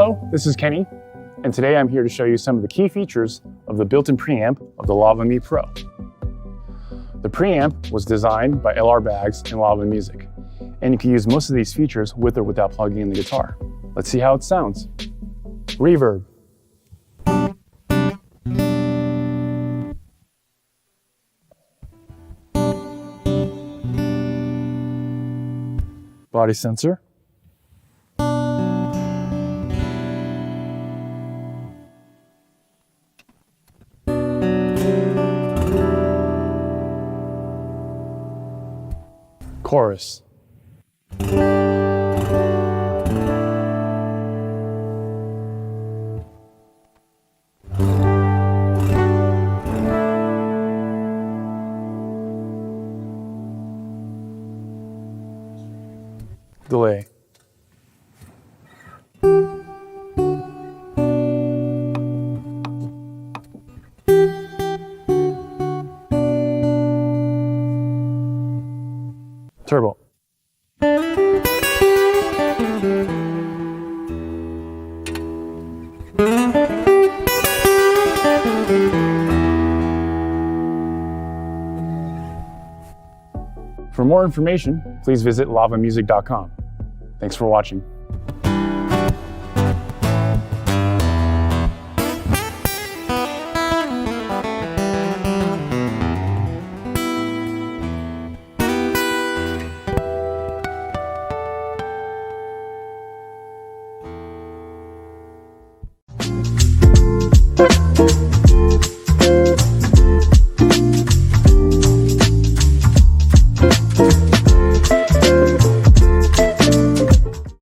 Hello, this is Kenny, and today I'm here to show you some of the key features of the built-in preamp of the Lava Me Pro. The preamp was designed by LR Baggs and Lava Music, and you can use most of these features with or without plugging in the guitar. Let's see how it sounds. Reverb. Body sensor. Chorus. Delay. Turbo. For more information, please visit lavamusic.com. Thanks for watching.